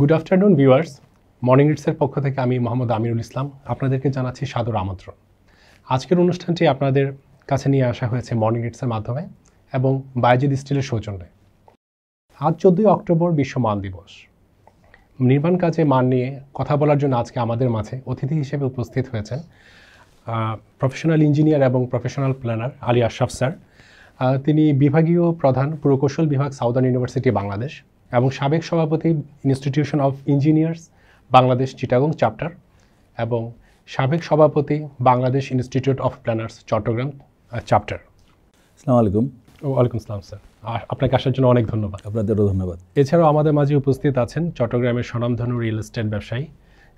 Good afternoon viewers, morning রিটসের পক্ষ থেকে আমি মোহাম্মদ আমিরুল ইসলাম আপনাদেরকে জানাচ্ছি সাদর আমন্ত্রণ। আজকের অনুষ্ঠানটি আপনাদের কাছে নিয়ে আসা হয়েছে মর্নিং রিটসের মাধ্যমে এবং বায়েজিদ স্টিলের সৌজন্যে। আজ 14 অক্টোবর বিশ্ব মান দিবস। নির্মাণ কাজে মান নিয়ে কথা বলার জন্য আজকে আমাদের মাঝে অতিথি হিসেবে উপস্থিত হয়েছেন প্রফেশনাল ইঞ্জিনিয়ার এবং professional planner Ali Ashraf sir. তিনি বিভাগীয় প্রধান পুরকৌশল বিভাগ সাউদার্ন ইউনিভার্সিটি বাংলাদেশ এবং সাবেক সভাপতি institution of engineers Bangladesh Chittagong chapter এবং সাবেক সভাপতি Bangladesh institute of planners Chattogram chapter. আসসালামু আলাইকুম। ওয়ালাইকুম আসসালাম স্যার, আপনাকে আসার জন্য অনেক ধন্যবাদ। আপনাদেরও ধন্যবাদ। এছাড়াও আমাদের মাঝে উপস্থিত আছেন চট্টগ্রামের স্বনামধন্য রিয়েল এস্টেট ব্যবসায়ী,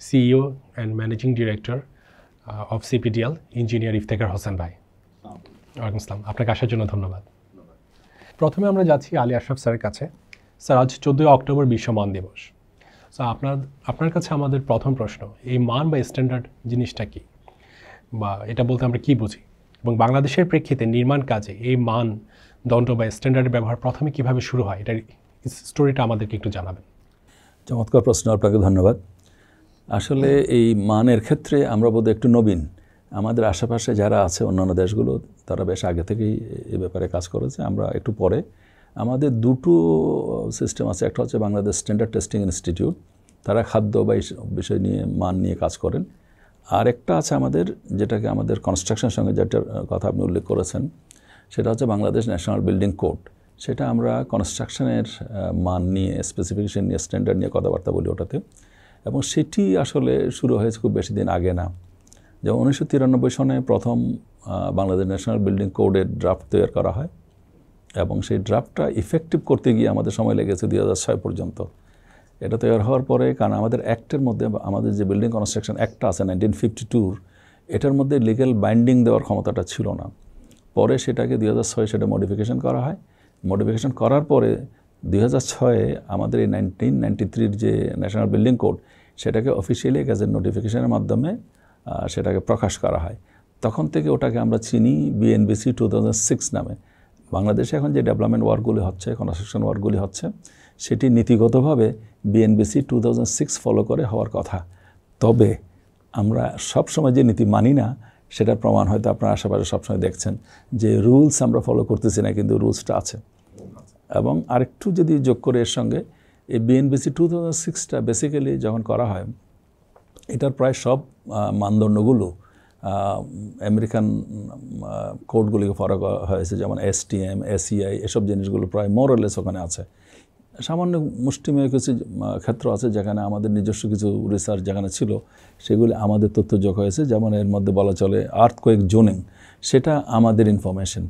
CEO and managing director of CPDL engineer Iftekhar Hossain ভাই। ওয়ালাইকুম আসসালাম, আপনাকে আসার জন্য ধন্যবাদ। প্রথমে আমরা যাচ্ছি আলী আশরাফ স্যারের কাছে। স্যার, আজ 14 অক্টোবর বিশ্ব মান দিবস। স্যার, আপনার কাছে আমাদের প্রথম প্রশ্ন, এই মান বা স্ট্যান্ডার্ড জিনিসটা কি, বা এটা বলতে আমরা কি বুঝি, এবং বাংলাদেশের প্রেক্ষিতে নির্মাণ কাজে এই মান দণ্ড বা স্ট্যান্ডার্ডের ব্যবহার প্রথমে কিভাবে শুরু হয়, এটার স্টোরিটা আমাদেরকে একটু জানাবেন। চমৎকার প্রশ্ন, আপনাকে ধন্যবাদ। আসলে এই মানের ক্ষেত্রে আমরা বোধহয় একটু নবীন। আমাদের আশেপাশে যারা আছে অন্যান্য দেশগুলো, তারা বেশ আগে থেকেই এই ব্যাপারে কাজ করেছে, আমরা একটু পরে। আমাদের দুটো সিস্টেম আছে, একটা হচ্ছে বাংলাদেশ স্ট্যান্ডার্ড টেস্টিং ইনস্টিটিউট, তারা খাদ্য বা এই বিষয় নিয়ে মান নিয়ে কাজ করেন। আর একটা আছে আমাদের, যেটাকে আমাদের কনস্ট্রাকশনের সঙ্গে যেটার কথা আপনি উল্লেখ করেছেন, সেটা হচ্ছে বাংলাদেশ ন্যাশনাল বিল্ডিং কোড। সেটা আমরা কনস্ট্রাকশনের মান নিয়ে, স্পেসিফিকেশন নিয়ে, স্ট্যান্ডার্ড নিয়ে কথাবার্তা বলি ওটাতে। এবং সেটি আসলে শুরু হয়েছে খুব বেশি দিন আগে না। যেমন 1993 সনে প্রথম বাংলাদেশ ন্যাশনাল বিল্ডিং কোডের ড্রাফট তৈরি করা হয় এবং সেই ড্রাফটটা ইফেক্টিভ করতে গিয়ে আমাদের সময় লেগেছে 2006 পর্যন্ত। এটা তৈরি হওয়ার পরে, কারণ আমাদের অ্যাক্টের মধ্যে, আমাদের যে বিল্ডিং কনস্ট্রাকশন অ্যাক্টটা আছে 1952, এটার মধ্যে লিগ্যাল বাইন্ডিং দেওয়ার ক্ষমতাটা ছিল না। পরে সেটাকে 2006 সেটা মডিফিকেশন করা হয়। মডিফিকেশন করার পরে 2006 আমাদের এই 1993 যে ন্যাশনাল বিল্ডিং কোড, সেটাকে অফিসিয়ালি গ্যাজেট নোটিফিকেশনের মাধ্যমে সেটাকে প্রকাশ করা হয়। তখন থেকে ওটাকে আমরা চিনি বিএনবিসি 2006 নামে। বাংলাদেশে এখন যে ডেভেলপমেন্ট ওয়ার্কগুলি হচ্ছে, কনস্ট্রাকশন ওয়ার্কগুলি হচ্ছে, সেটি নীতিগতভাবে বিএনবিসি 2006 ফলো করে হওয়ার কথা। তবে আমরা সবসময় যে নীতি মানি না, সেটার প্রমাণ হয়তো আপনার আশেপাশে সবসময় দেখছেন যে রুলস আমরা ফলো করতেছি না, কিন্তু রুলসটা আছে। এবং আরেকটু যদি যোগ করে এর সঙ্গে, এই বিএনবিসি 2006টা বেসিক্যালি যখন করা হয়, এটার প্রায় সব মানদণ্ডগুলো আমেরিকান কোডগুলিকে ফলো করা হয়েছে, যেমন এসটিএম, এসিআই, এসব জিনিসগুলো প্রায় মোরলেস ওখানে আছে। সামান্য মুষ্টিমেয় কিছু ক্ষেত্র আছে যেখানে আমাদের নিজস্ব কিছু রিসার্চ যেখানে ছিল, সেগুলি আমাদের তথ্য যোগ হয়েছে। যেমন এর মধ্যে বলা চলে আর্থকোয়েক জোনিং, সেটা আমাদের ইনফরমেশন।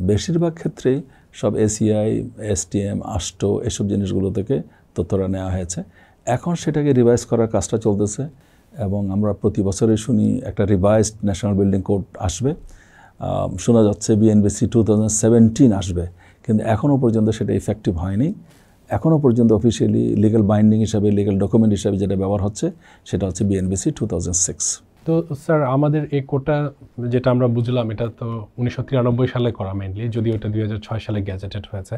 বেশিরভাগ ক্ষেত্রেই সব এসিআই, এসটিএম, আস্টো, এসব জিনিসগুলো থেকে তথ্যটা নেওয়া হয়েছে। এখন সেটাকে রিভাইজ করার কাজটা চলতেছে এবং আমরা প্রতি বছরে শুনি একটা রিভাইজড ন্যাশনাল বিল্ডিং কোড আসবে। শোনা যাচ্ছে বিএনবিসি 2017 আসবে, কিন্তু এখনও পর্যন্ত সেটা ইফেক্টিভ হয়নি। এখনও পর্যন্ত অফিসিয়ালি লিগ্যাল বাইন্ডিং হিসাবে, লিগ্যাল ডকুমেন্ট হিসাবে যেটা ব্যবহার হচ্ছে, সেটা হচ্ছে বিএনবিসি 2006। তো স্যার, আমাদের এই কোডটা যেটা আমরা বুঝলাম, এটা তো 1993 সালে করা মেনলি, যদিও এটা 2006 সালে গ্যাজেটেড হয়েছে।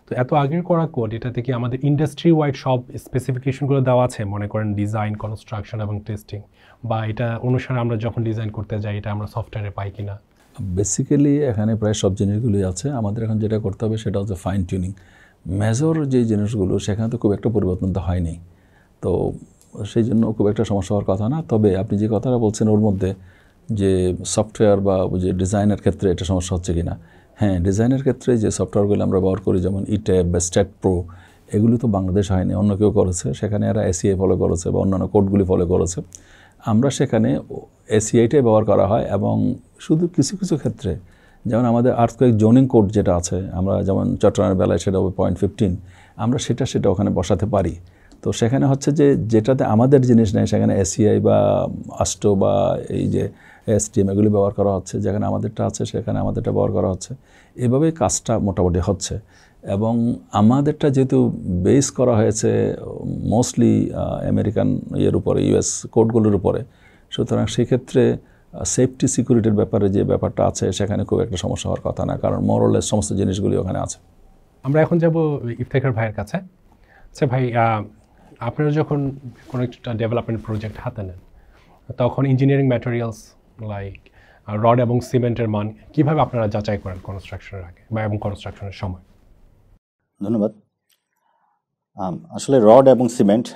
তো এত আগের করা কোড, এটাতে কি আমাদের ইন্ডাস্ট্রি ওয়াইড সব স্পেসিফিকেশনগুলো দেওয়া আছে, মনে করেন ডিজাইন, কনস্ট্রাকশন এবং টেস্টিং, বা এটা অনুসারে আমরা যখন ডিজাইন করতে যাই এটা আমরা সফটওয়্যারে পাই কিনা? বেসিক্যালি এখানে প্রায় সব জিনিসগুলোই আছে। আমাদের এখন যেটা করতে হবে সেটা হচ্ছে ফাইন টিউনিং। মেজর যে জিনিসগুলো, সেখানে তো খুব একটা পরিবর্তন তো হয়নি, তো সেই জন্য খুব একটা সমস্যা হওয়ার কথা না। তবে আপনি যে কথাটা বলছেন ওর মধ্যে, যে সফটওয়্যার বা যে ডিজাইনের ক্ষেত্রে এটা সমস্যা হচ্ছে কিনা, হ্যাঁ, ডিজাইনের ক্ষেত্রে যে সফটওয়্যারগুলো আমরা ব্যবহার করি, যেমন ইট্যাব বা স্ট্যাট প্রো, এগুলো তো বাংলাদেশ হয়নি, অন্য কেউ করেছে। সেখানে এরা এসিআই ফলো করেছে বা অন্যান্য কোডগুলি ফলো করেছে। আমরা সেখানে এসিআইটাই ব্যবহার করা হয়। এবং শুধু কিছু কিছু ক্ষেত্রে, যেমন আমাদের আর্থকোয়েক জোনিং কোড যেটা আছে, আমরা যেমন চট্টগ্রামের বেলায় সেটা হবে 0.15, আমরা সেটা ওখানে বসাতে পারি। তো সেখানে হচ্ছে যে যেটাতে আমাদের জিনিস নেই, সেখানে এসিআই বা আস্টো বা এই যে এসটিএম, এগুলি ব্যবহার করা হচ্ছে। যেখানে আমাদেরটা আছে সেখানে আমাদেরটা ব্যবহার করা হচ্ছে। এভাবেই কাজটা মোটামুটি হচ্ছে। এবং আমাদেরটা যেহেতু বেস করা হয়েছে মোস্টলি আমেরিকান ইয়ের উপরে, ইউএস কোডগুলোর উপরে, সুতরাং সেক্ষেত্রে সেফটি সিকিউরিটির ব্যাপারে যে ব্যাপারটা আছে, সেখানে খুব একটা সমস্যা হওয়ার কথা না, কারণ মোরলেস সমস্ত জিনিসগুলি ওখানে আছে। আমরা এখন যাব ইফতেখার ভাইয়ের কাছে। আচ্ছা ভাই, আপনারা যখন কোনো একটা ডেভেলপমেন্ট প্রজেক্ট হাতে নেন তখন ইঞ্জিনিয়ারিং ম্যাটেরিয়ালস লাইক রড এবং সিমেন্টের মান কিভাবে আপনারা যাচাই করেন কনস্ট্রাকশনের আগে বা এবং কনস্ট্রাকশনের সময়? ধন্যবাদ। আসলে রড এবং সিমেন্ট,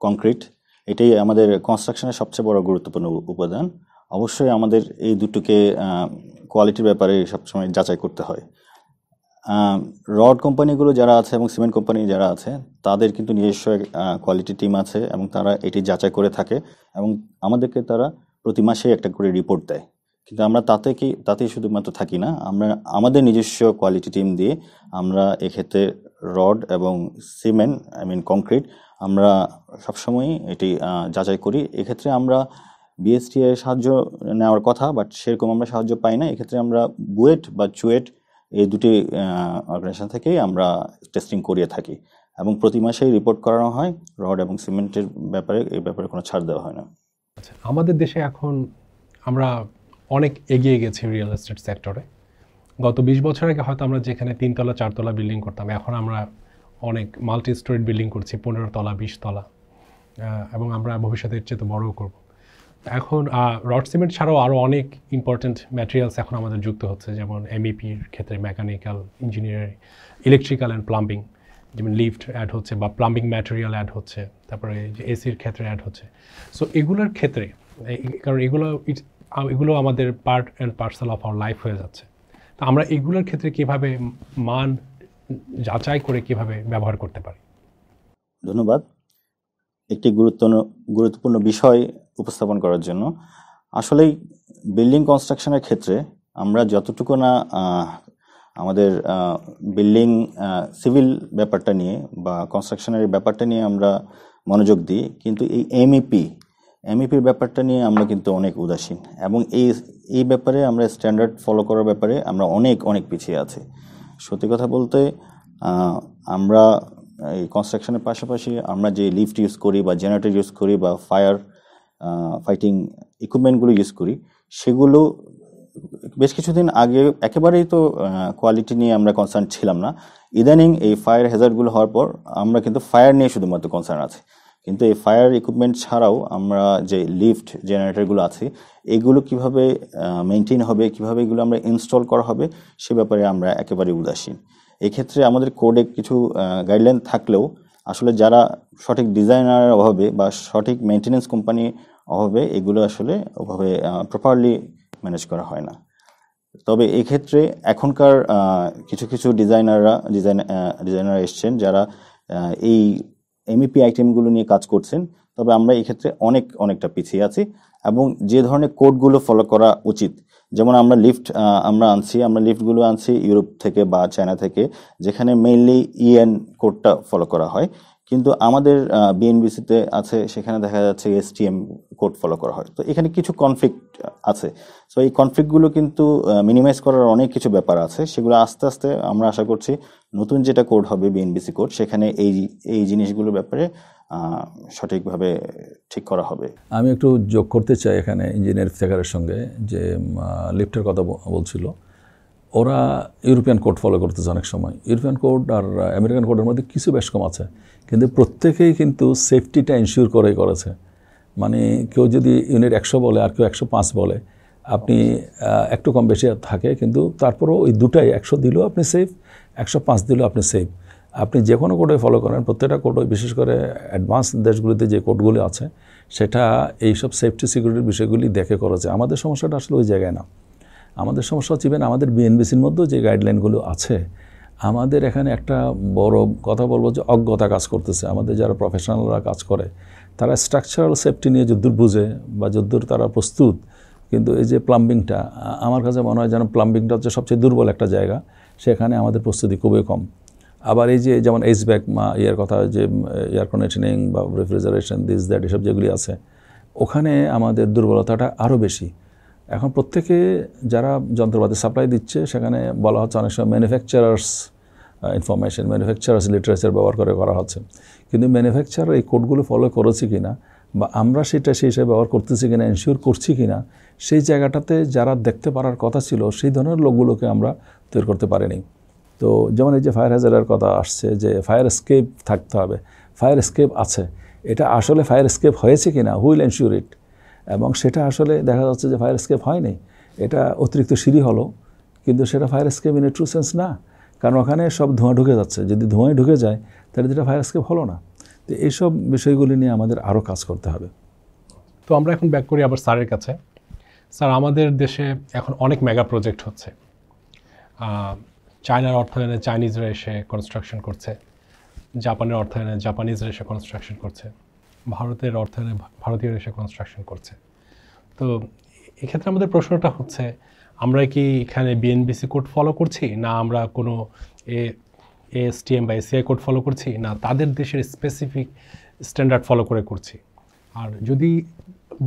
কংক্রিট, এটাই আমাদের কনস্ট্রাকশনের সবচেয়ে বড় গুরুত্বপূর্ণ উপাদান। অবশ্যই আমাদের এই দুটোকে কোয়ালিটির ব্যাপারে সবসময় যাচাই করতে হয়। রড কোম্পানিগুলো যারা আছে এবং সিমেন্ট কোম্পানি যারা আছে তাদের কিন্তু নিজস্ব কোয়ালিটি টিম আছে এবং তারা এটি যাচাই করে থাকে এবং আমাদেরকে তারা প্রতি মাসে একটা করে রিপোর্ট দেয়। কিন্তু আমরা তাতেই শুধুমাত্র থাকি না, আমরা আমাদের নিজস্ব কোয়ালিটি টিম দিয়ে আমরা এক্ষেত্রে রড এবং সিমেন্ট কংক্রিট আমরা সবসময়ই এটি যাচাই করি। এক্ষেত্রে আমরা বিএসটিআই এর সাহায্য নেওয়ার কথা, বাট সেরকম আমরা সাহায্য পাই না। এক্ষেত্রে আমরা বুয়েট বা চুয়েট এই দুটি অর্গানাইজেশন থেকেই আমরা টেস্টিং করিয়ে থাকি এবং প্রতি মাসেই রিপোর্ট করানো হয়। রড এবং সিমেন্টের ব্যাপারে কোনো ছাড় দেওয়া হয় না। আচ্ছা, আমাদের দেশে এখন আমরা অনেক এগিয়ে গেছি রিয়েল এস্টেট সেক্টরে। গত 20 বছর আগে হয়তো আমরা যেখানে 3 তলা 4 তলা বিল্ডিং করতাম, এখন আমরা অনেক মাল্টি স্টোরিড বিল্ডিং করছি, 15 তলা 20 তলা, এবং আমরা ভবিষ্যতে এর চেয়ে বড়ও করব। এখন রড সিমেন্ট ছাড়াও আরও অনেক ইম্পর্টেন্ট ম্যাটেরিয়ালস এখন আমাদের যুক্ত হচ্ছে, যেমন এমইপির ক্ষেত্রে mechanical engineering, electrical and plumbing, যেমন লিফট অ্যাড হচ্ছে বা প্লাম্বিং ম্যাটেরিয়াল অ্যাড হচ্ছে, তারপরে যে এসির ক্ষেত্রে অ্যাড হচ্ছে। সো এগুলোর ক্ষেত্রে, কারণ এগুলো আমাদের part and parcel of our life হয়ে যাচ্ছে, তো আমরা এগুলোর ক্ষেত্রে কীভাবে মান যাচাই করে কীভাবে ব্যবহার করতে পারি? ধন্যবাদ একটি গুরুত্বপূর্ণ বিষয় উপস্থাপন করার জন্য। আসলেই বিল্ডিং কনস্ট্রাকশনের ক্ষেত্রে আমরা যতটুকু না আমাদের বিল্ডিং সিভিল ব্যাপারটা নিয়ে বা কনস্ট্রাকশনের ব্যাপারটা নিয়ে আমরা মনোযোগ দিই, কিন্তু এই এমইপির ব্যাপারটা নিয়ে আমরা কিন্তু অনেক উদাসীন এবং এই ব্যাপারে আমরা স্ট্যান্ডার্ড ফলো করার ব্যাপারে আমরা অনেক পিছিয়ে আছি। সত্যি কথা বলতে আমরা এই কনস্ট্রাকশনের পাশাপাশি আমরা যে লিফট ইউজ করি বা জেনারেটর ইউজ করি বা ফাইটিং ইকুইপমেন্টগুলো ইউজ করি, সেগুলো বেশ কিছুদিন আগে একেবারেই তো কোয়ালিটি নিয়ে আমরা কনসার্ন ছিলাম না। ইদানিং এই ফায়ার হ্যাজার্ডগুলো হওয়ার পর আমরা কিন্তু ফায়ার নিয়ে শুধুমাত্র কনসার্ন আছে, কিন্তু এই ফায়ার ইকুইপমেন্ট ছাড়াও আমরা যে লিফট জেনারেটরগুলো আছে এগুলো কিভাবে মেনটেন হবে, কিভাবে এগুলো আমরা ইনস্টল করা হবে, সে ব্যাপারে আমরা একেবারে উদাসীন। এক্ষেত্রে আমাদের কোডে কিছু গাইডলাইন থাকলেও আসলে যারা সঠিক ডিজাইনারের অভাবে বা সঠিক মেনটেন্যান্স কোম্পানির অভাবে এগুলো আসলে ওভাবে প্রপারলি ম্যানেজ করা হয় না। তবে এক্ষেত্রে এখনকার কিছু ডিজাইনার এসছেন যারা এই এমইপি আইটেমগুলো নিয়ে কাজ করছেন, তবে আমরা এই ক্ষেত্রে অনেকটা পিছিয়ে আছি এবং যে ধরনের কোডগুলো ফলো করা উচিত, যেমন আমরা লিফটগুলো আনছি ইউরোপ থেকে বা চায়না থেকে, যেখানে মেইনলি ইএন কোডটা ফলো করা হয়, কিন্তু আমাদের বিএনবিসিতে আছে সেখানে দেখা যাচ্ছে এসটিএম কোড ফলো করা হয়। তো এখানে কিছু কনফ্লিক্ট আছে। সো এই কনফ্লিক্টগুলো কিন্তু মিনিমাইজ করার অনেক কিছু ব্যাপার আছে, সেগুলো আস্তে আস্তে আমরা আশা করছি নতুন যেটা কোড হবে বিএনবিসি কোড, সেখানে এই জিনিসগুলোর ব্যাপারে সঠিকভাবে ঠিক করা হবে। আমি একটু যোগ করতে চাই এখানে ইঞ্জিনিয়ার ইফতেখারের সঙ্গে, যে লিফটের কথা বলছিল, ওরা ইউরোপিয়ান কোড ফলো করতেছে অনেক সময়। ইউরোপিয়ান কোড আর আমেরিকান কোডের মধ্যে কিছু বেশ কম আছে, কিন্তু প্রত্যেকেই কিন্তু সেফটিটা ইনশিওর করেছে। মানে কেউ যদি ইউনিট 100 বলে আর কেউ 105 বলে, আপনি একটু কম বেশি থাকে, কিন্তু তারপরও ওই দুটাই 100 দিলেও আপনি সেফ, 105 দিলেও আপনি সেফ। আপনি যে কোনো কোডে ফলো করেন, প্রত্যেকটা কোড, বিশেষ করে অ্যাডভান্স দেশগুলিতে যে কোডগুলি আছে সেটা এইসব সেফটি সিকিউরিটির বিষয়গুলি দেখে করেছে। আমাদের সমস্যাটা আসলে ওই জায়গায় না। আমাদের সমস্যা হচ্ছে আমাদের বিএনবিসির মধ্যেও যে গাইডলাইনগুলো আছে, আমাদের এখানে একটা বড় কথা বলবো যে অজ্ঞতা কাজ করতেছে। আমাদের যারা প্রফেশনালরা কাজ করে তারা স্ট্রাকচারাল সেফটি নিয়ে যদ্দূর বুঝে বা যদ্দূর তারা প্রস্তুত, কিন্তু এই যে প্লাম্বিংটা, আমার কাছে মনে হয় যেন প্লাম্বিংটা হচ্ছে সবচেয়ে দুর্বল একটা জায়গা, সেখানে আমাদের প্রস্তুতি খুবই কম। আবার এই যে যেমন এইচব্যাক কথা, যে এয়ার কন্ডিশনিং বা রেফ্রিজারেশন দ্যাট এসব যেগুলি আছে, ওখানে আমাদের দুর্বলতাটা আরও বেশি। এখন প্রত্যেকে যারা যন্ত্রপাতি সাপ্লাই দিচ্ছে সেখানে বলা হচ্ছে অনেক সময় ম্যানুফ্যাকচারার্স ইনফরমেশন, ম্যানুফ্যাকচারার্স লিটারেচার ব্যবহার করা হচ্ছে, কিন্তু ম্যানুফ্যাকচারার এই কোডগুলো ফলো করেছি কিনা বা আমরা সেই হিসাবে ব্যবহার করতেছি কিনা, এনশিওর করছি কিনা, সেই জায়গাটাতে যারা দেখতে পারার কথা ছিল সেই ধরনের লোকগুলোকে আমরা তৈরি করতে পারিনি। তো যেমন এই যে ফায়ার হ্যাজার্ডের কথা আসছে, যে ফায়ার এসকেপ থাকতে হবে। ফায়ার এসকেপ আছে, এটা আসলে ফায়ার এসকেপ হয়েছে কি না, হুইল এনশিওর ইট। এবং সেটা আসলে দেখা যাচ্ছে যে ফায়ার এসকেপ হয়নি, এটা অতিরিক্ত সিঁড়ি হলো, কিন্তু সেটা fire escape in a true sense না, কারণ ওখানে সব ধোঁয়া ঢুকে যাচ্ছে। যদি ধোঁয়ায় ঢুকে যায় তাহলে যেটা ফায়ার এসকেপ হলো না। তো এইসব বিষয়গুলি নিয়ে আমাদের আরও কাজ করতে হবে। তো আমরা এখন ব্যাক করি আবার স্যারের কাছে। স্যার, আমাদের দেশে এখন অনেক মেগা প্রজেক্ট হচ্ছে। চায়নার অর্থায়নে চাইনিজরা এসে কনস্ট্রাকশন করছে, জাপানের অর্থায়নে জাপানিজরা এসে কনস্ট্রাকশন করছে, ভারতের অর্থায়নে ভারতীয়রা এসে কনস্ট্রাকশন করছে। তো এক্ষেত্রে আমাদের প্রশ্নটা হচ্ছে, আমরা কি এখানে বিএনবিসি কোড ফলো করছি, না আমরা কোনো এএসটিএম বা এসিআই কোড ফলো করছি, না তাদের দেশের স্পেসিফিক স্ট্যান্ডার্ড ফলো করে করছি? আর যদি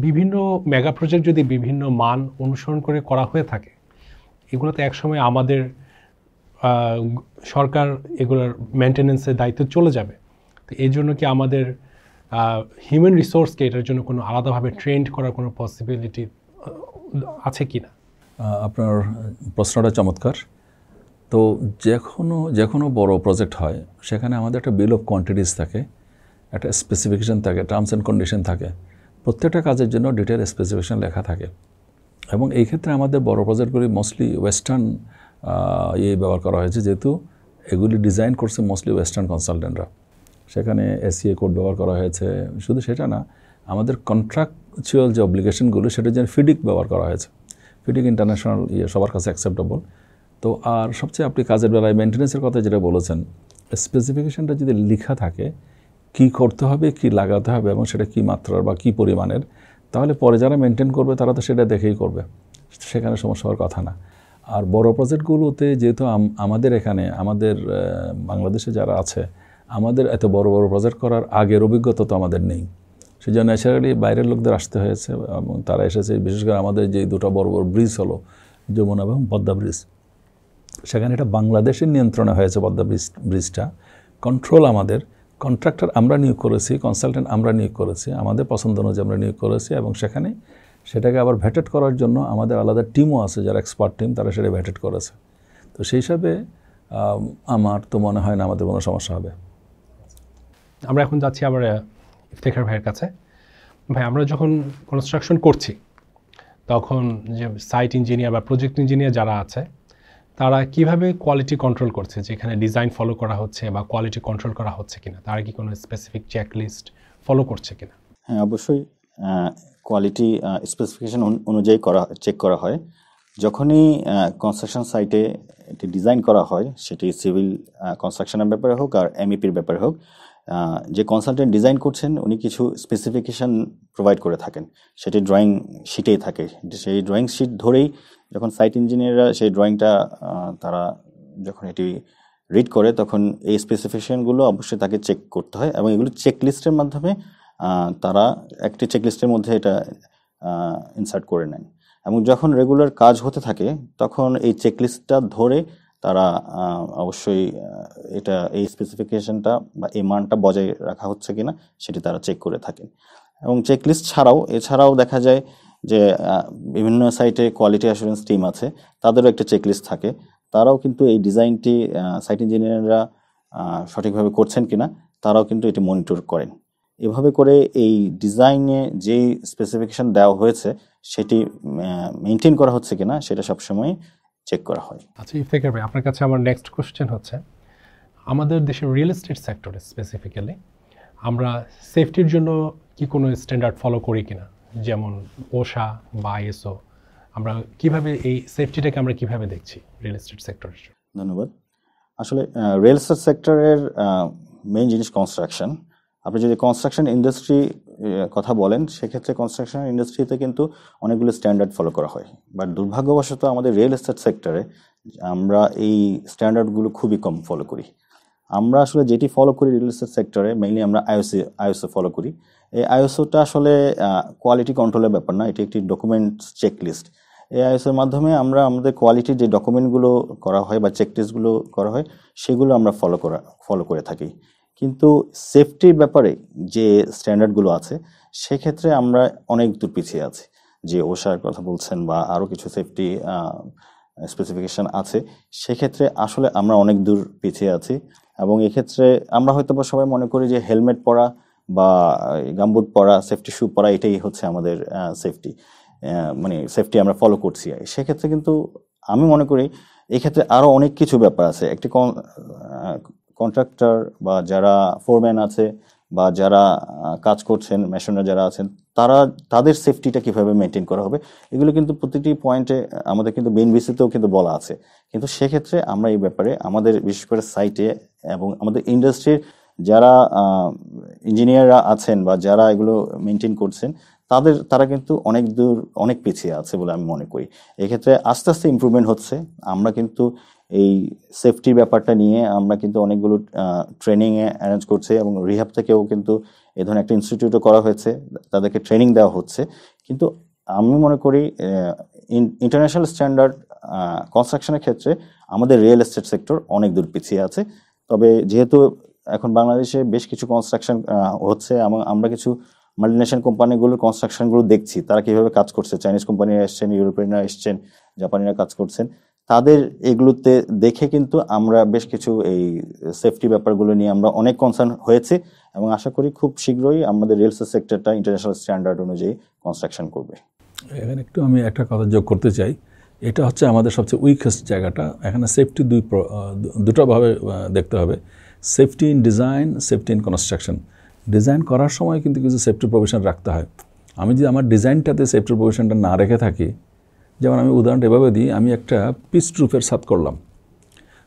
বিভিন্ন মেগা প্রজেক্ট যদি বিভিন্ন মান অনুসরণ করে করা হয়ে থাকে, এগুলোতে একসময় আমাদের সরকার এগুলোর মেনটেন্যান্সের দায়িত্ব চলে যাবে। তো এই জন্য কি আমাদের হিউম্যান রিসোর্সকে এটার জন্য কোনো আলাদাভাবে ট্রেন্ড করার কোনো পসিবিলিটি আছে কি না? আপনার প্রশ্নটা চমৎকার। তো যে কোনো বড় প্রজেক্ট হয় সেখানে আমাদের একটা বিল অফ কোয়ান্টিটিস থাকে, একটা স্পেসিফিকেশান থাকে, টার্মস অ্যান্ড কন্ডিশন থাকে, প্রত্যেকটা কাজের জন্য ডিটেল স্পেসিফিকেশান লেখা থাকে। এবং এই ক্ষেত্রে আমাদের বড় প্রজেক্টগুলি মোস্টলি ওয়েস্টার্ন ব্যবহার করা হয়েছে, যেহেতু এগুলি ডিজাইন করছে মোস্টলি ওয়েস্টার্ন কনসালটেন্টরা। সেখানে এসিএ কোড ব্যবহার করা হয়েছে। শুধু সেটা না, আমাদের কন্ট্রাকচুয়াল যে অব্লিগেশনগুলো সেটার জন্য ফিডিক ব্যবহার করা হয়েছে। ফিডিক ইন্টারন্যাশনাল সবার কাছে অ্যাকসেপ্টেবল। তো আর সবচেয়ে আপনি কাজের বেলায় মেনটেন্যান্সের কথা যেটা বলেছেন, স্পেসিফিকেশানটা যদি লেখা থাকে কি করতে হবে, কি লাগাতে হবে এবং সেটা কি মাত্রার বা কি পরিমাণের, তাহলে পরে যারা মেনটেন করবে তারা তো সেটা দেখেই করবে, সেখানে সমস্যা হওয়ার কথা না। আর বড় প্রজেক্টগুলোতে যেহেতু আমাদের এখানে আমাদের বাংলাদেশে যারা আছে, আমাদের এত বড় বড় প্রজেক্ট করার আগের অভিজ্ঞতা তো আমাদের নেই, সেই জন্য ন্যাচারালি বাইরের লোকদের আসতে হয়েছে এবং তারা এসেছে। বিশেষ করে আমাদের যে দুটো বড় বড় ব্রিজ হলো, যমুনা এবং পদ্মা ব্রিজ, সেখানে এটা বাংলাদেশের নিয়ন্ত্রণে হয়েছে। পদ্মা ব্রিজটা কন্ট্রোল আমাদের, কন্ট্রাক্টর আমরা নিয়োগ করেছি, কনসালটেন্ট আমরা নিয়োগ করেছি, আমাদের পছন্দ অনুযায়ী আমরা নিয়োগ করেছি। এবং সেখানে সেটাকে আবার ভেটেড করার জন্য আমাদের আলাদা টিমও আছে, যারা এক্সপার্ট টিম, তারা সেটা ভেটেড করেছে। তো সেই হিসাবে আমার তো মনে হয় না আমাদের কোনো সমস্যা হবে। আমরা এখন যাচ্ছি আবার ইফতেখার ভাইয়ের কাছে। ভাই, আমরা যখন কনস্ট্রাকশন করছি তখন যে সাইট ইঞ্জিনিয়ার বা প্রজেক্ট ইঞ্জিনিয়ার যারা আছে, তারা কিভাবে কোয়ালিটি কন্ট্রোল করছে, যেখানে ডিজাইন ফলো করা হচ্ছে বা কোয়ালিটি কন্ট্রোল করা হচ্ছে কিনা, তারা কি কোনো স্পেসিফিক চেকলিস্ট ফলো করছে কিনা? হ্যাঁ, অবশ্যই কোয়ালিটি স্পেসিফিকেশন অনুযায়ী চেক করা হয়। যখনই কনস্ট্রাকশন সাইটে এটি ডিজাইন করা হয়, সেটি সিভিল কনস্ট্রাকশনের ব্যাপারে হোক আর এমইপির ব্যাপারে হোক, যে কনসালটেন্ট ডিজাইন করছেন উনি কিছু স্পেসিফিকেশন প্রোভাইড করে থাকেন, সেটি ড্রয়িং শিটেই থাকে। সেই ড্রয়িং শিট ধরেই যখন সাইট ইঞ্জিনিয়াররা সেই ড্রয়িংটা তারা যখন এটি রিড করে, তখন এই স্পেসিফিকেশনগুলো অবশ্যই তাকে চেক করতে হয় এবং এগুলো চেকলিস্টের মাধ্যমে তারা একটি চেকলিস্টের মধ্যে এটা ইনসার্ট করে নেন। এবং যখন রেগুলার কাজ হতে থাকে তখন এই চেকলিস্টটা ধরে তারা অবশ্যই এই স্পেসিফিকেশনটা বা এই মানটা বজায় রাখা হচ্ছে কিনা সেটি তারা চেক করে থাকেন। এবং চেকলিস্ট এছাড়াও দেখা যায় যে বিভিন্ন সাইটে কোয়ালিটি অ্যাসুরেন্স টিম আছে, তাদেরও একটা চেকলিস্ট থাকে। তারাও কিন্তু এই ডিজাইনটি সাইট ইঞ্জিনিয়াররা সঠিকভাবে করছেন কিনা তারাও কিন্তু এটি মনিটর করেন। এভাবে করে এই ডিজাইনে যেই স্পেসিফিকেশন দেওয়া হয়েছে সেটি মেনটেন করা হচ্ছে কিনা সেটা সবসময় চেক করা হয়। আচ্ছা ইফতেখার ভাই, আপনার কাছে আমার নেক্সট কোশ্চেন হচ্ছে, আমাদের দেশের রিয়েল এস্টেট সেক্টরে স্পেসিফিক্যালি আমরা সেফটির জন্য কি কোনো স্ট্যান্ডার্ড ফলো করি কিনা, যেমন ওশা বা আইএসও, আমরা কিভাবে এই সেফটিটাকে আমরা কিভাবে দেখছি রিয়েল এস্টেট সেক্টরের? ধন্যবাদ। আসলে রিয়েল এস্টেট সেক্টরের মেইন জিনিস কনস্ট্রাকশন। আপনি যদি কনস্ট্রাকশন ইন্ডাস্ট্রি কথা বলেন, সেক্ষেত্রে কনস্ট্রাকশন ইন্ডাস্ট্রিতে কিন্তু অনেকগুলো স্ট্যান্ডার্ড ফলো করা হয়, বাট দুর্ভাগ্যবশত আমাদের রিয়েল এস্টেট সেক্টরে আমরা এই স্ট্যান্ডার্ডগুলো খুবই কম ফলো করি। আমরা আসলে যেটি ফলো করি রিয়েল এস্টেট সেক্টরে, মেইনলি আমরা আইএসও ফলো করি। এই আইএসওটা আসলে কোয়ালিটি কন্ট্রোলের ব্যাপার না, এটি একটি ডকুমেন্টস চেকলিস্ট। এই আইএসওর মাধ্যমে আমরা আমাদের কোয়ালিটির যে ডকুমেন্টগুলো করা হয় বা চেকলিস্টগুলো করা হয় সেগুলো আমরা ফলো করে থাকি। কিন্তু সেফটির ব্যাপারে যে স্ট্যান্ডার্ডগুলো আছে সেক্ষেত্রে আমরা অনেক দূর পিছিয়ে আছি। যে ওশার কথা বলছেন বা আরও কিছু সেফটি স্পেসিফিকেশন আছে, সেক্ষেত্রে আসলে আমরা অনেক দূর পিছিয়ে আছি। এবং এক্ষেত্রে আমরা হয়তো বা সবাই মনে করি যে হেলমেট পরা বা গামবুট পরা, সেফটি শু পরা এটাই হচ্ছে আমাদের সেফটি, মানে সেফটি আমরা ফলো করছি। সেক্ষেত্রে কিন্তু আমি মনে করি এক্ষেত্রে আরো অনেক কিছু ব্যাপার আছে। একটি কন্ট্রাক্টর বা যারা ফোরম্যান আছে বা যারা কাজ করছেন, মেশনার যারা আছেন, তাদের সেফটিটা কিভাবে মেনটেন করা হবে, এগুলো কিন্তু প্রতিটি পয়েন্টে আমাদের কিন্তু বিএনবিসিতেও কিন্তু বলা আছে। কিন্তু সেক্ষেত্রে আমরা এই ব্যাপারে আমাদের বিশেষ করে সাইটে এবং আমাদের ইন্ডাস্ট্রির যারা ইঞ্জিনিয়াররা আছেন বা যারা এগুলো মেনটেন করছেন, তারা কিন্তু অনেক পিছিয়ে আছে বলে আমি মনে করি। এক্ষেত্রে আস্তে আস্তে ইমপ্রুভমেন্ট হচ্ছে। আমরা কিন্তু এই সেফটির ব্যাপারটা নিয়ে আমরা কিন্তু অনেকগুলো ট্রেনিং অ্যারেঞ্জ করছি এবং রিহ্যাব থেকেও কিন্তু এই ধরনের একটা ইনস্টিটিউটও করা হয়েছে, তাদেরকে ট্রেনিং দেওয়া হচ্ছে। কিন্তু আমি মনে করি ইন্টারন্যাশনাল স্ট্যান্ডার্ড কনস্ট্রাকশনের ক্ষেত্রে আমাদের রিয়েল এস্টেট সেক্টর অনেক দূর পিছিয়ে আছে। তবে যেহেতু এখন বাংলাদেশে বেশ কিছু কনস্ট্রাকশন হচ্ছে, আমরা কিছু মাল্টিনেশনাল কোম্পানিগুলোর কনস্ট্রাকশনগুলো দেখছি, তারা কিভাবে কাজ করছে। চাইনিজ কোম্পানিরা এসছেন, ইউরোপিয়ানরা এসছেন, জাপানিরা কাজ করছেন। তাদের এগুলোতে দেখে কিন্তু আমরা বেশ কিছু এই সেফটি ব্যাপারগুলো নিয়ে আমরা অনেক কনসার্ন হয়েছে এবং আশা করি খুব শীঘ্রই আমাদের রেল সেক্টরটা ইন্টারন্যাশনাল স্ট্যান্ডার্ড অনুযায়ী কনস্ট্রাকশন করবে। এখানে একটু আমি একটা কথা যোগ করতে চাই। এটা হচ্ছে আমাদের সবচেয়ে উইকেস্ট জায়গাটা। এখানে সেফটি দুটোভাবে দেখতে হবে, safety in design, safety in construction. Design করার সময় কিন্তু কিছু সেফটি প্রভিশন রাখতে হয়। আমি যদি আমার ডিজাইনটাতে সেফটি প্রভিশনটা না রেখে থাকি, যেমন আমি উদাহরণটা এভাবে দিই, আমি একটা পিচ রুফের ছাদ করলাম,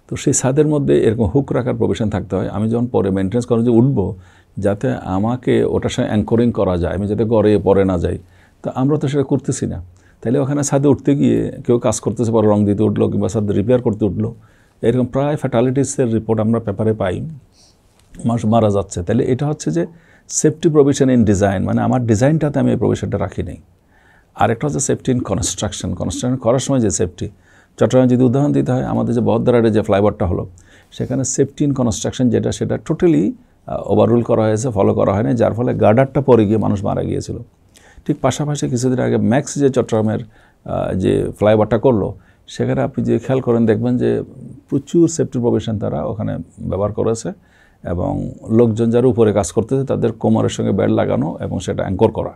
তো সেই ছাদের মধ্যে এরকম হুক রাখার প্রভিশন থাকতে হয়। আমি যখন পরে মেনটেন্স করার যে উঠবো, যাতে আমাকে ওটার সঙ্গে অ্যাঙ্করিং করা যায়, আমি যাতে গড়ে পরে না যাই। তো আমরা তো সেটা করতেছি না। তাহলে ওখানে ছাদে উঠতে গিয়ে কেউ কাজ করতেছে, পরে রং দিতে উঠলো কিংবা ছাদে রিপেয়ার করতে উঠলো, এরকম প্রায় ফ্যাটালিটিসের রিপোর্ট আমরা পেপারে পাই, মানুষ মারা যাচ্ছে। তাহলে এটা হচ্ছে যে সেফটি প্রভিশন ইন ডিজাইন, মানে আমার ডিজাইনটাতে আমি এই প্রভিশনটা রাখি নেই। আরেকটা হচ্ছে সেফটি ইন কনস্ট্রাকশন করার সময় যে সেফটি। চট্টগ্রামে যদি উদাহরণ দিতে হয়, আমাদের যে বহদ্দারের যে ফ্লাইওভারটা হলো, সেখানে সেফটি ইন কনস্ট্রাকশন সেটা টোটালি ওভাররুল করা হয়েছে, ফলো করা হয়নি, যার ফলে গার্ডারটা পরে গিয়ে মানুষ মারা গিয়েছিল। ঠিক পাশাপাশি কিছুদিন আগে ম্যাক্স যে চট্টগ্রামের যে ফ্লাইওভারটা করলো, সেখানে আপনি যে খেয়াল করেন দেখবেন যে প্রচুর সেফটি প্রভিশন তারা ওখানে ব্যবহার করেছে এবং লোকজন যারা উপরে কাজ করতেছে তাদের কোমরের সঙ্গে বেল্ট লাগানো এবং সেটা অ্যাঙ্কর করা।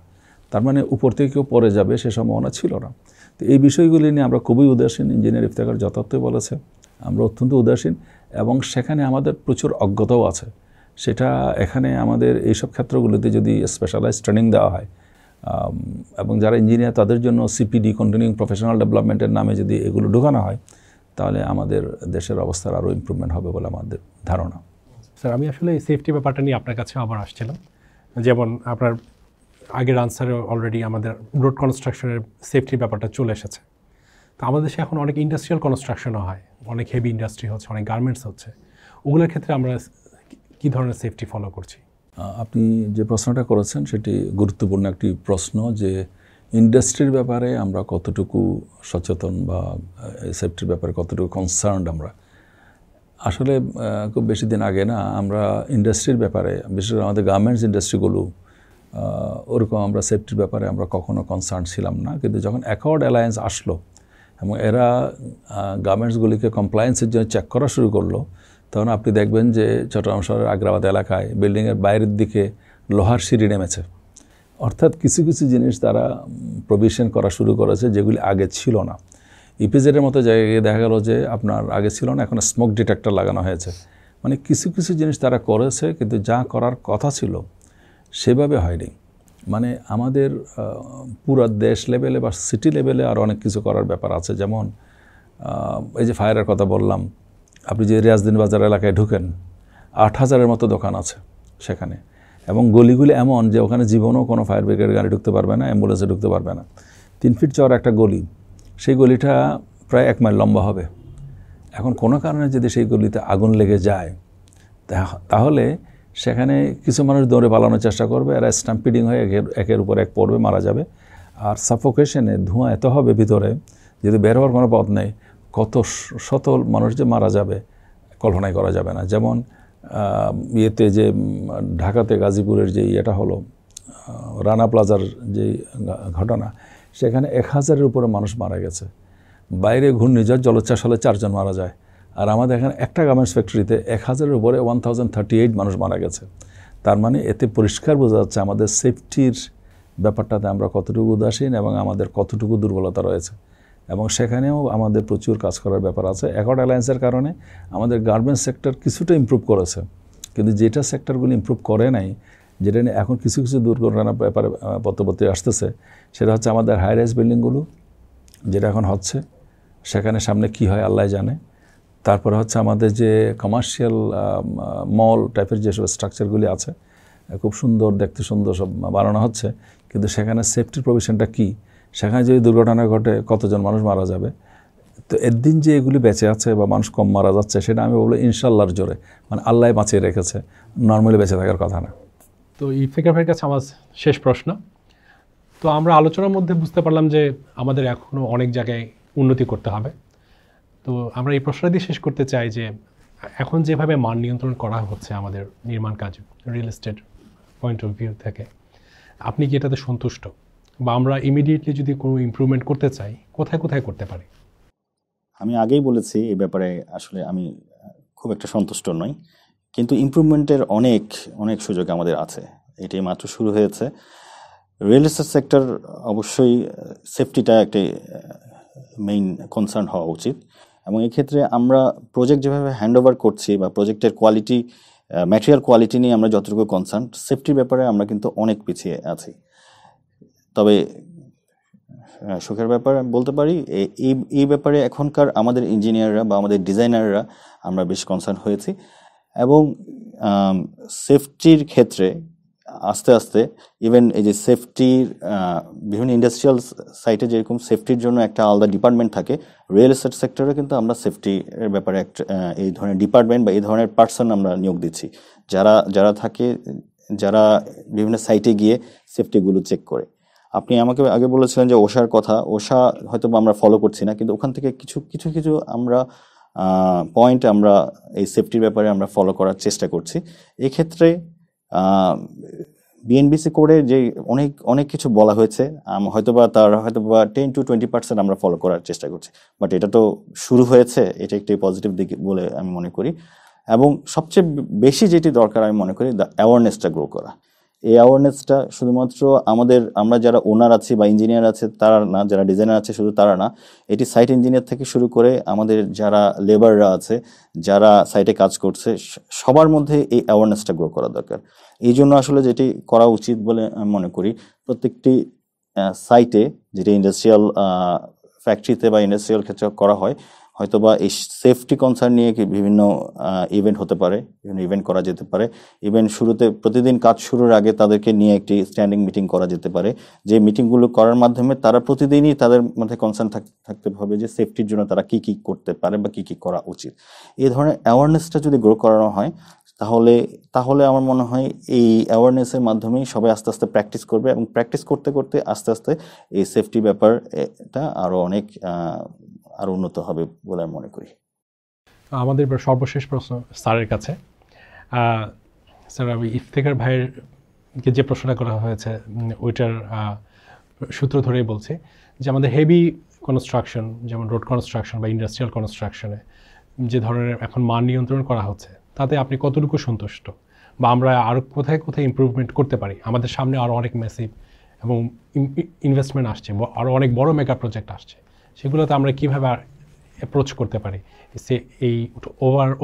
তার মানে উপর থেকে কেউ পরে যাবে সে সম্ভাবনা ছিল না। তো এই বিষয়গুলি নিয়ে আমরা খুবই উদাসীন। ইঞ্জিনিয়ার ইফতেখার যথার্থই বলেছে, আমরা অত্যন্ত উদাসীন এবং সেখানে আমাদের প্রচুর অজ্ঞতাও আছে। সেটা এখানে আমাদের এইসব ক্ষেত্রগুলিতে যদি স্পেশালাইজ ট্রেনিং দেওয়া হয় এবং যারা ইঞ্জিনিয়ার তাদের জন্য সিপিডি, কন্টিনিউইং প্রফেশনাল ডেভেলপমেন্টের নামে যদি এগুলো ঢোকানো হয়, তাহলে আমাদের দেশের অবস্থার আরও ইমপ্রুভমেন্ট হবে বলে আমাদের ধারণা। স্যার, আমি আসলে এই সেফটি ব্যাপারটা নিয়ে আপনার কাছে আবার আসছিলাম। যেমন আপনার আগের আনসারে অলরেডি আমাদের রোড কনস্ট্রাকশনের সেফটির ব্যাপারটা চলে এসেছে। তো আমাদের দেশে এখন অনেক ইন্ডাস্ট্রিয়াল কনস্ট্রাকশনও হয়, অনেক হেভি ইন্ডাস্ট্রি হচ্ছে, অনেক গার্মেন্টস হচ্ছে। ওগুলোর ক্ষেত্রে আমরা কী ধরনের সেফটি ফলো করছি? আপনি যে প্রশ্নটা করেছেন সেটি গুরুত্বপূর্ণ একটি প্রশ্ন, যে ইন্ডাস্ট্রির ব্যাপারে আমরা কতটুকু সচেতন বা সেফটির ব্যাপারে কতটুকু কনসার্নড আমরা। আসলে খুব বেশি দিন আগে না, আমরা ইন্ডাস্ট্রির ব্যাপারে, বিশেষ করে আমাদের গার্মেন্টস ইন্ডাস্ট্রিগুলো, ওরকম আমরা সেফটির ব্যাপারে আমরা কখনো কনসার্ন ছিলাম না। কিন্তু যখন অ্যাকর্ড অ্যালায়েন্স আসলো এবং এরা গার্মেন্টসগুলিকে কমপ্লায়েন্সের জন্য চেক করা শুরু করলো, তখন আপনি দেখবেন যে চট্টগ্রাম শহরের আগ্রাবাদ এলাকায় বিল্ডিংয়ের বাইরের দিকে লোহার সিঁড়ি নেমেছে। অর্থাৎ কিছু কিছু জিনিস তারা প্রভিশন করা শুরু করেছে যেগুলি আগে ছিল না। ইপিজেডের মতো জায়গায় দেখা গেল যে আপনার আগে ছিল না, এখন স্মোক ডিটেক্টর লাগানো হয়েছে। মানে কিছু কিছু জিনিস তারা করেছে, কিন্তু যা করার কথা ছিল সেভাবে হয়নি। মানে আমাদের পুরো দেশ লেভেলে বা সিটি লেভেলে আর অনেক কিছু করার ব্যাপার আছে। যেমন এই যে ফায়ারের কথা বললাম, আপনি যে রিয়াজউদ্দিন বাজার এলাকায় ঢুকেন, 8,000-এর মতো দোকান আছে সেখানে, এবং গলিগুলি এমন যে ওখানে জীবনও কোনো ফায়ার ব্রিগেড গাড়ি ঢুকতে পারবে না, অ্যাম্বুলেন্সে ঢুকতে পারবে না। 3 ফিট চওড়া একটা গলি, সেই গলিটা প্রায় 1 মাইল লম্বা হবে। এখন কোনো কারণে যদি সেই গলিতে আগুন লেগে যায়, তাহলে সেখানে কিছু মানুষ দৌড়ে পালানোর চেষ্টা করবে, এরা স্ট্যাম্পিডিং হয়ে একের উপর এক পড়বে, মারা যাবে। আর সাফোকেশনে ধোঁয়া এত হবে ভিতরে, যদি বের হওয়ার কোনো পথ নেই, কত শত মানুষ যে মারা যাবে কল্পনাই করা যাবে না। যেমন ইয়েতে যে ঢাকাতে গাজীপুরের যে ইয়েটা হলো, রানা প্লাজার যে ঘটনা, সেখানে 1,000-এর উপরে মানুষ মারা গেছে। বাইরে ঘূর্ণিঝড় জলোচ্ছ্বাস হলে 4 জন মারা যায়, আর আমাদের এখানে একটা গার্মেন্টস ফ্যাক্টরিতে 1000-এর উপরে 1038 মানুষ মারা গেছে। তার মানে এতে পরিষ্কার বোঝা যাচ্ছে আমাদের সেফটির ব্যাপারটাতে আমরা কতটুকু উদাসীন এবং আমাদের কতটুকু দুর্বলতা রয়েছে, এবং সেখানেও আমাদের প্রচুর কাজ করার ব্যাপার আছে। অ্যাকর্ড অ্যালায়েন্সের কারণে আমাদের গার্মেন্টস সেক্টর কিছুটা ইমপ্রুভ করেছে, কিন্তু যেটা সেক্টরগুলো ইমপ্রুভ করে নাই, যেটা নিয়ে এখন কিছু কিছু দুর্ঘটনার ব্যাপারে পত্রপত্রে আসতেছে, সেটা হচ্ছে আমাদের হাই রাইজ বিল্ডিংগুলো যেটা এখন হচ্ছে, সেখানে সামনে কি হয় আল্লাহ জানে। তারপরে হচ্ছে আমাদের যে কমার্শিয়াল মল টাইপের যেসব স্ট্রাকচারগুলি আছে, খুব সুন্দর দেখতে, সুন্দর সব বানানো হচ্ছে, কিন্তু সেখানে সেফটির প্রভিশনটা কী, সেখানে যদি দুর্ঘটনা ঘটে কতজন মানুষ মারা যাবে। তো এর দিন যে এগুলি বেঁচে আছে বা মানুষ কম মারা যাচ্ছে, সেটা আমি বলবো ইনশাল্লাহর জোরে, মানে আল্লাহ বাঁচিয়ে রেখেছে, নর্মালি বেঁচে থাকার কথা না। তো ইফতেখার ভাইয়ের কাছে আমার শেষ প্রশ্ন। তো আমরা আলোচনার মধ্যে বুঝতে পারলাম যে আমাদের এখনও অনেক জায়গায় উন্নতি করতে হবে। তো আমরা এই প্রশ্নটা দিয়ে শেষ করতে চাই যে এখন যেভাবে মান নিয়ন্ত্রণ করা হচ্ছে আমাদের নির্মাণ কাজ real estate point of view থেকে, আপনি কি এটাতে সন্তুষ্ট, বা আমরা ইমিডিয়েটলি যদি কোনো ইমপ্রুভমেন্ট করতে চাই কোথায় কোথায় করতে পারি? আমি আগেই বলেছি এই ব্যাপারে আসলে আমি খুব একটা সন্তুষ্ট নই, কিন্তু ইমপ্রুভমেন্টের অনেক অনেক সুযোগ আমাদের আছে। এটাই মাত্র শুরু হয়েছে। রিয়েল এস্টেট সেক্টর অবশ্যই সেফটিটা একটা মেইন কনসার্ন হওয়া উচিত, এবং এক্ষেত্রে আমরা প্রজেক্ট যেভাবে হ্যান্ড ওভার করছি বা প্রজেক্টের কোয়ালিটি, ম্যাটেরিয়াল কোয়ালিটি নিয়ে আমরা যতটুকু কনসার্ন, সেফটির ব্যাপারে আমরা কিন্তু অনেক পিছিয়ে আছি। তবে সুখের ব্যাপার আমি বলতে পারি এই ব্যাপারে এখনকার আমাদের ইঞ্জিনিয়াররা বা আমাদের ডিজাইনাররা আমরা বেশ কনসার্ন হয়েছি, এবং সেফটির ক্ষেত্রে আস্তে আস্তে ইভেন এই যে সেফটির বিভিন্ন ইন্ডাস্ট্রিয়াল সাইটে যেরকম সেফটির জন্য একটা আলাদা ডিপার্টমেন্ট থাকে, রিয়েল এস্টেট সেক্টরে কিন্তু আমরা সেফটির ব্যাপারে একটা এই ধরনের ডিপার্টমেন্ট বা এই ধরনের পার্সন আমরা নিয়োগ দিচ্ছি, যারা বিভিন্ন সাইটে গিয়ে সেফটিগুলো চেক করে। আপনি আমাকে আগে বলেছিলেন যে ওশার কথা, ওশা হয়তো আমরা ফলো করছি না, কিন্তু ওখান থেকে কিছু কিছু কিছু আমরা পয়েন্ট আমরা এই সেফটির ব্যাপারে আমরা ফলো করার চেষ্টা করছি। এক্ষেত্রে বিএনবিসি কোডে যে অনেক অনেক কিছু বলা হয়েছে, হয়তোবা 10-20% আমরা ফলো করার চেষ্টা করছি, বাট এটা তো শুরু হয়েছে, এটা একটি পজিটিভ দিক বলে আমি মনে করি। এবং সবচেয়ে বেশি যেটি দরকার আমি মনে করি অ্যাওয়ারনেসটা গ্রো করা। এই অ্যাওয়ারনেসটা শুধুমাত্র আমরা যারা ওনার আছি বা ইঞ্জিনিয়ার আছে তারা না, যারা ডিজাইনার আছে শুধু তারা না, এটি সাইট ইঞ্জিনিয়ার থেকে শুরু করে আমাদের যারা লেবাররা আছে, যারা সাইটে কাজ করছে, সবার মধ্যে এই অ্যাওয়ারনেসটা গ্রো করা দরকার। এই জন্য আসলে যেটি করা উচিত বলে আমি মনে করি, প্রত্যেকটি সাইটে, যেটি ইন্ডাস্ট্রিয়াল ফ্যাক্টরিতে বা ইন্ডাস্ট্রিয়াল ক্ষেত্রে করা হয়, হয়তোবা এই সেফটি কনসার্ন নিয়ে বিভিন্ন ইভেন্ট হতে পারে, বিভিন্ন ইভেন্ট করা যেতে পারে। ইভেন্ট শুরুতে প্রতিদিন কাজ শুরুর আগে তাদেরকে নিয়ে একটি স্ট্যান্ডিং মিটিং করা যেতে পারে, যে মিটিংগুলো করার মাধ্যমে তারা প্রতিদিনই তাদের মধ্যে কনসার্ন থাকতে হবে যে সেফটির জন্য তারা কি কি করতে পারে বা কি কি করা উচিত। এই ধরনের অ্যাওয়ারনেসটা যদি গ্রো করানো হয়, তাহলে আমার মনে হয় এই অ্যাওয়ারনেসের মাধ্যমেই সবাই আস্তে আস্তে প্র্যাকটিস করবে, এবং প্র্যাকটিস করতে করতে আস্তে আস্তে এই সেফটি ব্যাপারটা আরো অনেক আরো উন্নত হবে বলে আমি মনে করি। আমাদের সর্বশেষ প্রশ্ন স্যারের কাছে। স্যার, আমি ইফতেখার ভাইয়েরকে যে প্রশ্নটা করা হয়েছে ওইটার সূত্র ধরেই বলছি যে আমাদের হেভি কনস্ট্রাকশন, যেমন রোড কনস্ট্রাকশন বা ইন্ডাস্ট্রিয়াল কনস্ট্রাকশনে যে ধরনের এখন মান নিয়ন্ত্রণ করা হচ্ছে, তাতে আপনি কতটুকু সন্তুষ্ট, বা আমরা আরও কোথায় কোথায় ইমপ্রুভমেন্ট করতে পারি? আমাদের সামনে আরও অনেক ম্যাসিভ এবং ইনভেস্টমেন্ট আসছে, আরও অনেক বড় মেগা প্রজেক্ট আসছে, সেগুলোতে আমরা কীভাবে অ্যাপ্রোচ করতে পারি এই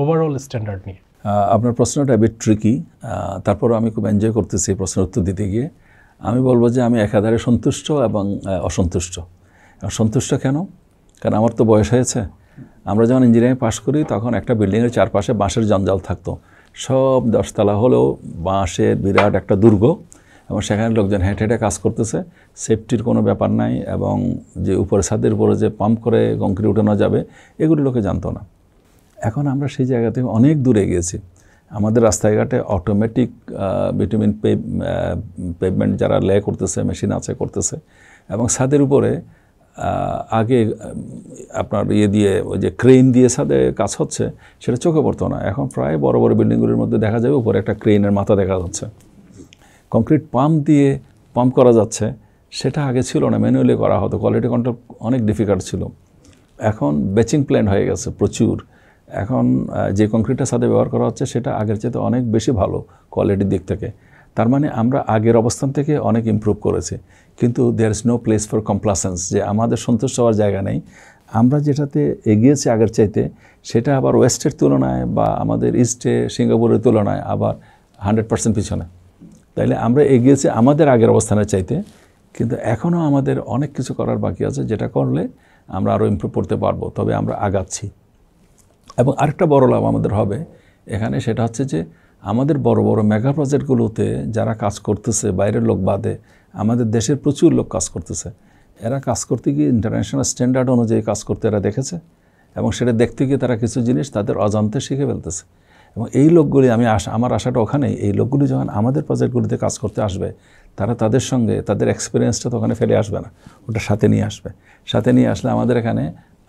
ওভারঅল স্ট্যান্ডার্ড নিয়ে? আপনার প্রশ্নটা বেশ ট্রিকি, তারপরও আমি খুব এনজয় করতেছি এই প্রশ্নের উত্তর দিতে গিয়ে। আমি বলবো যে আমি একাধারে সন্তুষ্ট এবং অসন্তুষ্ট। সন্তুষ্ট কেন? কারণ আমার তো বয়স হয়েছে। আমরা যখন ইঞ্জিনিয়ারিং পাশ করি তখন একটা বিল্ডিংয়ের চারপাশে বাঁশের জঞ্জাল থাকতো, সব 10 তলা হলেও বাঁশের বিরাট একটা দুর্গ, এবং সেখানে লোকজন হেঁটে হেঁটে কাজ করতেছে, সেফটির কোনো ব্যাপার নাই, এবং যে উপরে ছাদের উপরে যে পাম্প করে কংক্রিট উঠানো যাবে এগুলো লোকে জানতো না। এখন আমরা সেই জায়গা থেকে অনেক দূরে গিয়েছি। আমাদের রাস্তাঘাটে অটোমেটিক বিটুমিন পেভমেন্ট যারা লে করতেছে, মেশিন আছে করতেছে, এবং ছাদের উপরে আগে আপনার দিয়ে ওই যে ক্রেন দিয়ে ছাদে কাজ হচ্ছে, সেটা চোখে পড়তো না। এখন প্রায় বড় বড় বিল্ডিংগুলির মধ্যে দেখা যাবে উপরে একটা ক্রেনের মাথা দেখা যাচ্ছে। কংক্রিট পাম্প দিয়ে পাম্প করা যাচ্ছে, সেটা আগে ছিল না, ম্যানুয়ালি করা হতো, কোয়ালিটি কন্ট্রোল অনেক ডিফিকাল্ট ছিল। এখন ব্যাচিং প্ল্যান হয়ে গেছে প্রচুর, এখন যে কংক্রিটটা ছাদে ব্যবহার করা হচ্ছে সেটা আগের চেয়ে অনেক বেশি ভালো কোয়ালিটির দিক থেকে। তার মানে আমরা আগের অবস্থান থেকে অনেক ইমপ্রুভ করেছি, কিন্তু there is no place for complacence, যে আমাদের সন্তুষ্ট হওয়ার জায়গা নেই। আমরা যেটাতে এগিয়েছি আগের চাইতে, সেটা আবার ওয়েস্টের তুলনায় বা আমাদের ইস্টে সিঙ্গাপুরের তুলনায় আবার 100% পিছনে। তাইলে আমরা এগিয়েছি আমাদের আগের অবস্থানের চাইতে, কিন্তু এখনও আমাদের অনেক কিছু করার বাকি আছে, যেটা করলে আমরা আরও ইমপ্রুভ করতে পারবো। তবে আমরা আগাচ্ছি। এবং আরেকটা বড় লাভ আমাদের হবে এখানে, সেটা হচ্ছে যে আমাদের বড় বড় মেগা প্রজেক্টগুলোতে যারা কাজ করতেছে, বাইরের লোক বাদে আমাদের দেশের প্রচুর লোক কাজ করতেছে। এরা কাজ করতে গিয়ে ইন্টারন্যাশনাল স্ট্যান্ডার্ড অনুযায়ী কাজ করতে এরা দেখেছে, এবং সেটা দেখতে গিয়ে তারা কিছু জিনিস তাদের অজান্তে শিখে ফেলতেছে। এবং এই লোকগুলি আমার আশাটা ওখানেই, এই লোকগুলি যখন আমাদের প্রজেক্টগুলিতে কাজ করতে আসবে, তারা তাদের সঙ্গে তাদের এক্সপিরিয়েন্সটা তো ওখানে ফেলে আসবে না, ওটা সাথে নিয়ে আসবে। সাথে নিয়ে আসলে আমাদের এখানে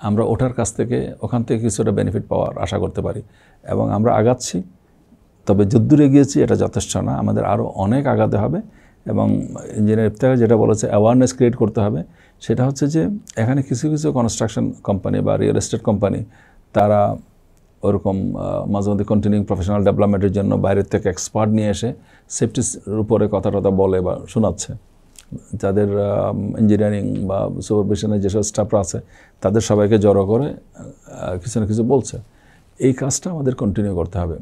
আমরা ওটার কাছ থেকে ওখান থেকে কিছুটা বেনিফিট পাওয়ার আশা করতে পারি। এবং আমরা আগাচ্ছি, তবে যদ্দূর এগিয়েছি এটা যথেষ্ট না, আমাদের আরও অনেক আগাতে হবে। এবং ইঞ্জিনিয়ার ইফতেখার যেটা বলেছে, অ্যাওয়ারনেস ক্রিয়েট করতে হবে। সেটা হচ্ছে যে এখানে কিছু কিছু কনস্ট্রাকশন কোম্পানি বা রিয়েল এস্টেট কোম্পানি, তারা ওরকম মাঝে মধ্যে কন্টিনিউইং প্রফেশনাল ডেভেলপমেন্টের জন্য বাইরের থেকে এক্সপার্ট নিয়ে এসে সেফটির উপরে কথা বলে বা শোনাচ্ছে। যাদের ইঞ্জিনিয়ারিং বা সুপারভিশনের যেসব স্টাফরা আছে, তাদের সবাইকে জড়ো করে কিছু না কিছু বলছে। এই কাজটা আমাদের কন্টিনিউ করতে হবে।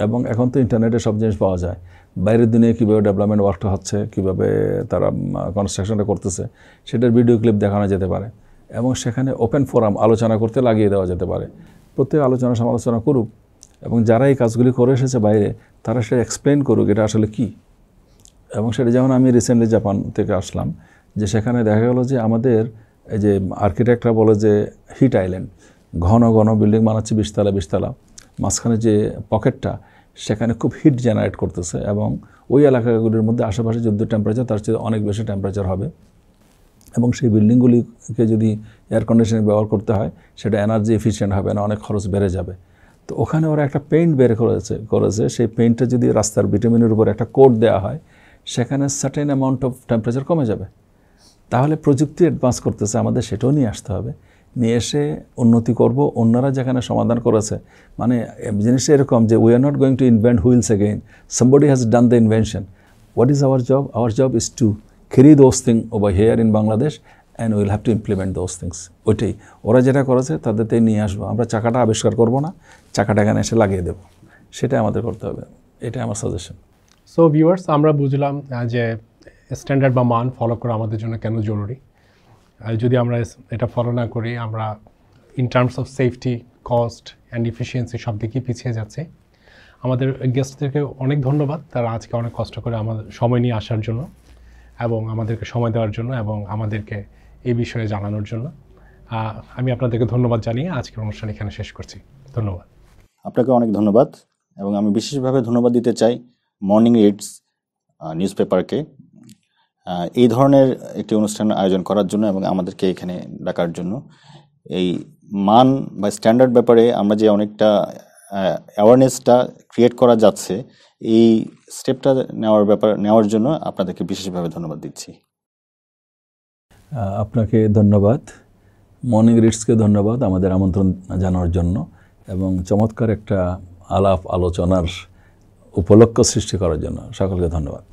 এবং এখন তো ইন্টারনেটে সব জিনিস পাওয়া যায়, বাইরের দুনিয়ায় কীভাবে ডেভেলপমেন্ট ওয়ার্কটা হচ্ছে, কীভাবে তারা কনস্ট্রাকশনটা করতেছে, সেটার ভিডিও ক্লিপ দেখানো যেতে পারে। এবং সেখানে ওপেন ফোরাম আলোচনা করতে লাগিয়ে দেওয়া যেতে পারে। প্রত্যেক আলোচনা সমালোচনা করুক, এবং যারা এই কাজগুলি করে এসেছে বাইরে, তারা সেটা এক্সপ্লেন করুক এটা আসলে কী। এবং সেটা যেমন আমি রিসেন্টলি জাপান থেকে আসলাম, যে সেখানে দেখা গেল যে আমাদের এই যে আর্কিটেক্টরা বলে যে হিট আইল্যান্ড, ঘন ঘন বিল্ডিং বানাচ্ছে 20 তলা 20 তলা, মাঝখানে যে পকেটটা সেখানে খুব হিট জেনারেট করতেছে, এবং ওই এলাকাগুলির মধ্যে আশেপাশে যত টেম্পারেচার তার চেয়ে অনেক বেশি টেম্পারেচার হবে। এবং সেই বিল্ডিংগুলিকে যদি এয়ার কন্ডিশনিং ব্যবহার করতে হয়, সেটা এনার্জি এফিশিয়েন্ট হবে না, অনেক খরচ বেড়ে যাবে। তো ওখানে ওরা একটা পেইন্ট বের করেছে সেই পেইন্টটা যদি রাস্তার বিটুমিনের উপর একটা কোট দেওয়া হয়, সেখানে সার্টেন অ্যামাউন্ট অফ টেম্পারেচার কমে যাবে। তাহলে প্রযুক্তি অ্যাডভান্স করতেছে, আমাদের সেটাও নিয়ে আসতে হবে, নিয়ে এসে উন্নতি করব। অন্যরা যেখানে সমাধান করেছে, মানে জিনিসটা এরকম যে we are not going to invent wheels again, somebody has done the invention. What is our job? Our job is to carry those things over here in Bangladesh, and we will have to implement those things. ওইটাই ওরা যেটা করেছে তাদেরতে নিয়ে আসবো। আমরা চাকাটা আবিষ্কার করব না, চাকাটা এখানে এসে লাগিয়ে দেব, সেটাই আমাদের করতে হবে। এটাই আমার সাজেশন। সো ভিউয়ার্স, আমরা বুঝলাম যে স্ট্যান্ডার্ড বা মান ফলো করা আমাদের জন্য কেন জরুরি। যদি আমরা এটা ফলো না করি, আমরা in terms of safety, cost and efficiency সব দিকেই পিছিয়ে যাচ্ছে। আমাদের গেস্টদেরকে অনেক ধন্যবাদ, তারা আজকে অনেক কষ্ট করে আমাদের সময় নিয়ে আসার জন্য, এবং আমাদেরকে সময় দেওয়ার জন্য, এবং আমাদেরকে এই বিষয়ে জানানোর জন্য। আমি আপনাদেরকে ধন্যবাদ জানিয়ে আজকের অনুষ্ঠান এখানে শেষ করছি। ধন্যবাদ। আপনাকে অনেক ধন্যবাদ, এবং আমি বিশেষভাবে ধন্যবাদ দিতে চাই মর্নিং রিডস নিউজ পেপারকে এই ধরনের একটি অনুষ্ঠান আয়োজন করার জন্য, এবং আমাদেরকে এখানে ডাকার জন্য। এই মান বা স্ট্যান্ডার্ড ব্যাপারে আমরা যে অনেকটা অ্যাওয়ারনেসটা ক্রিয়েট করা যাচ্ছে, এই স্টেপটা নেওয়ার জন্য আপনাদেরকে বিশেষভাবে ধন্যবাদ দিচ্ছি। আপনাকে ধন্যবাদ, মর্নিং রিডসকে ধন্যবাদ আমাদের আমন্ত্রণ জানানোর জন্য, এবং চমৎকার একটা আলাপ আলোচনার উপলক্ষ সৃষ্টি করার জন্য সকলকে ধন্যবাদ।